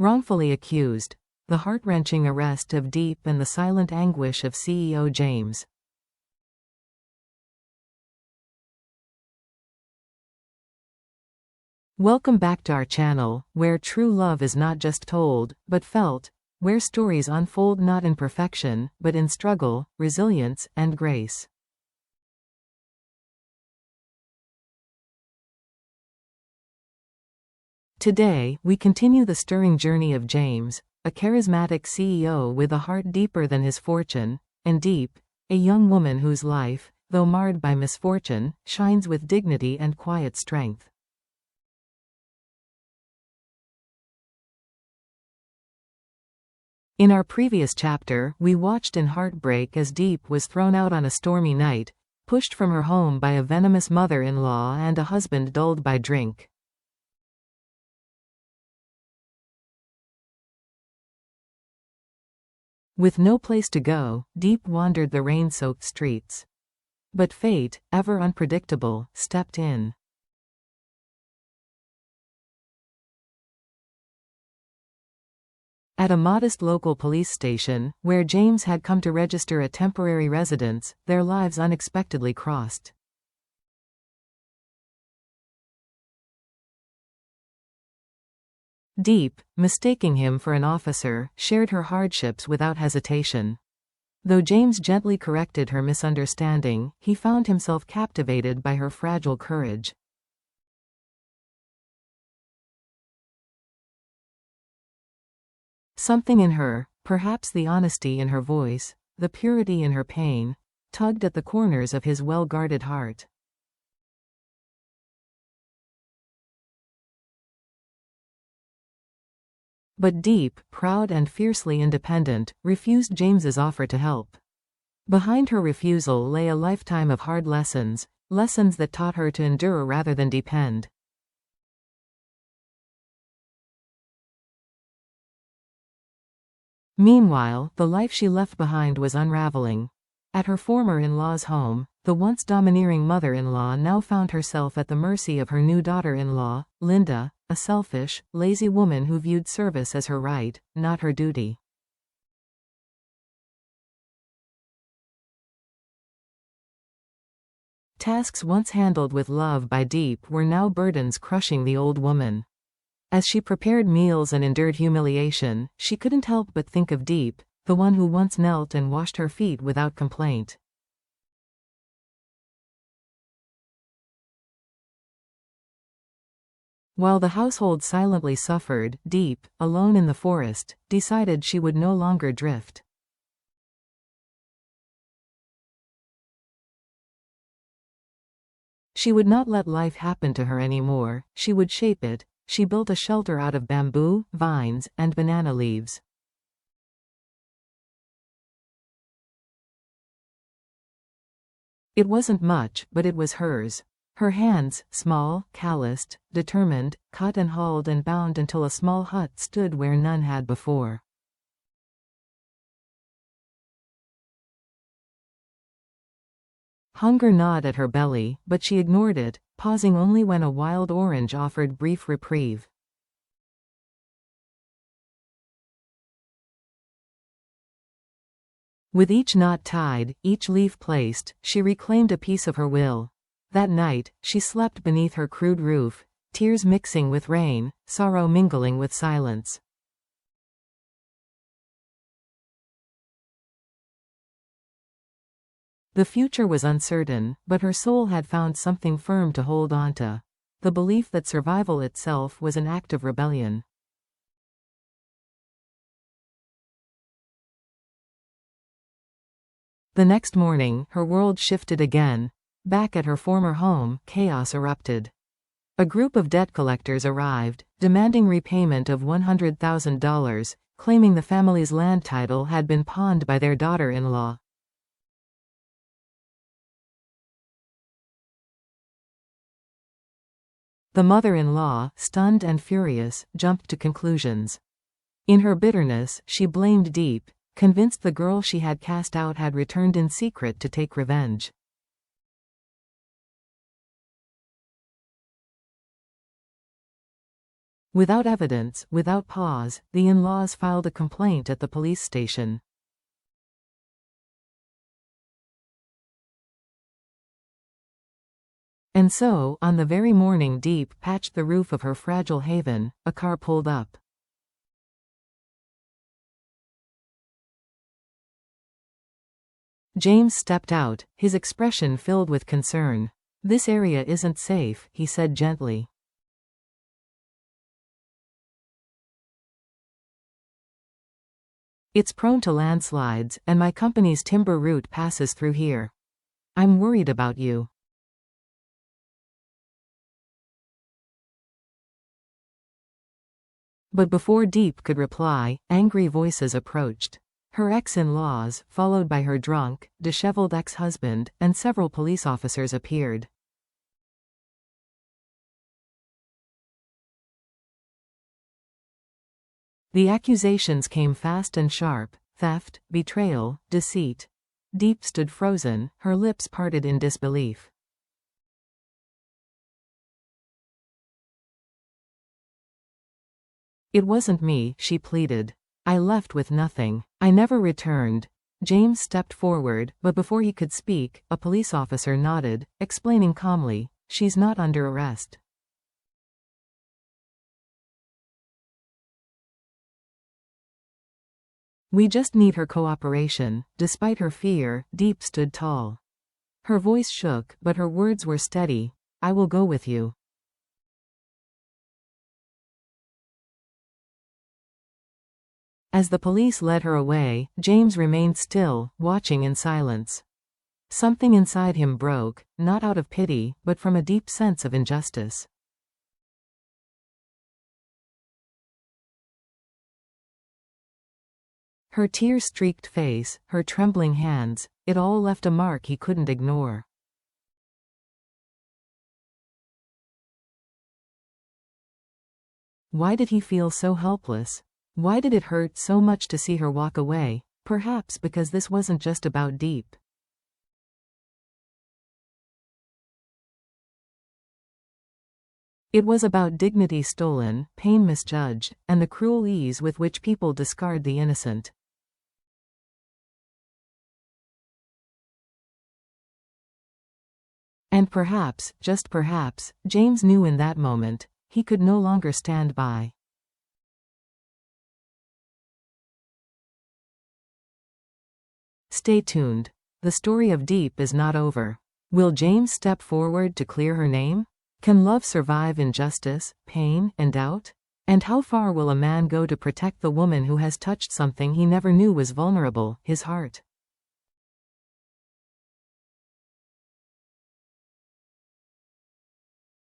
Wrongfully accused. The heart-wrenching arrest of Diep and the silent anguish of CEO James. Welcome back to our channel, where true love is not just told, but felt, where stories unfold not in perfection, but in struggle, resilience, and grace. Today, we continue the stirring journey of James, a charismatic CEO with a heart deeper than his fortune, and Diep, a young woman whose life, though marred by misfortune, shines with dignity and quiet strength. In our previous chapter, we watched in heartbreak as Diep was thrown out on a stormy night, pushed from her home by a venomous mother-in-law and a husband dulled by drink. With no place to go, Diep wandered the rain-soaked streets. But fate, ever unpredictable, stepped in. At a modest local police station, where James had come to register a temporary residence, their lives unexpectedly crossed. Diep, mistaking him for an officer, shared her hardships without hesitation. Though James gently corrected her misunderstanding, he found himself captivated by her fragile courage. Something in her, perhaps the honesty in her voice, the purity in her pain, tugged at the corners of his well-guarded heart. But Diep, proud and fiercely independent, refused James's offer to help. Behind her refusal lay a lifetime of hard lessons, lessons that taught her to endure rather than depend. Meanwhile, the life she left behind was unraveling. At her former in-law's home, the once domineering mother-in-law now found herself at the mercy of her new daughter-in-law, Linda, a selfish, lazy woman who viewed service as her right, not her duty. Tasks once handled with love by Diep were now burdens crushing the old woman. As she prepared meals and endured humiliation, she couldn't help but think of Diep, the one who once knelt and washed her feet without complaint. While the household silently suffered, Diep, alone in the forest, decided she would no longer drift. She would not let life happen to her anymore, she would shape it. She built a shelter out of bamboo, vines, and banana leaves. It wasn't much, but it was hers. Her hands, small, calloused, determined, cut and hauled and bound until a small hut stood where none had before. Hunger gnawed at her belly, but she ignored it, pausing only when a wild orange offered brief reprieve. With each knot tied, each leaf placed, she reclaimed a piece of her will. That night, she slept beneath her crude roof, tears mixing with rain, sorrow mingling with silence. The future was uncertain, but her soul had found something firm to hold on to. The belief that survival itself was an act of rebellion. The next morning, her world shifted again. Back at her former home, chaos erupted. A group of debt collectors arrived, demanding repayment of $100,000, claiming the family's land title had been pawned by their daughter-in-law. The mother-in-law, stunned and furious, jumped to conclusions. In her bitterness, she blamed Diep, convinced the girl she had cast out had returned in secret to take revenge. Without evidence, without pause, the in-laws filed a complaint at the police station. And so, on the very morning Diep patched the roof of her fragile haven, a car pulled up. James stepped out, his expression filled with concern. "This area isn't safe," he said gently. "It's prone to landslides, and my company's timber route passes through here. I'm worried about you." But before Diep could reply, angry voices approached. Her ex-in-laws, followed by her drunk, disheveled ex-husband, and several police officers appeared. The accusations came fast and sharp: theft, betrayal, deceit. Diep stood frozen, her lips parted in disbelief. "It wasn't me," she pleaded. "I left with nothing. I never returned." James stepped forward, but before he could speak, a police officer nodded, explaining calmly, "She's not under arrest." "We just need her cooperation." Despite her fear, Diep stood tall. Her voice shook, but her words were steady. "I will go with you." As the police led her away, James remained still, watching in silence. Something inside him broke, not out of pity, but from a deep sense of injustice. Her tear-streaked face, her trembling hands, it all left a mark he couldn't ignore. Why did he feel so helpless? Why did it hurt so much to see her walk away? Perhaps because this wasn't just about Diep. It was about dignity stolen, pain misjudged, and the cruel ease with which people discard the innocent. And perhaps, just perhaps, James knew in that moment, he could no longer stand by. Stay tuned. The story of Diep is not over. Will James step forward to clear her name? Can love survive injustice, pain, and doubt? And how far will a man go to protect the woman who has touched something he never knew was vulnerable, his heart?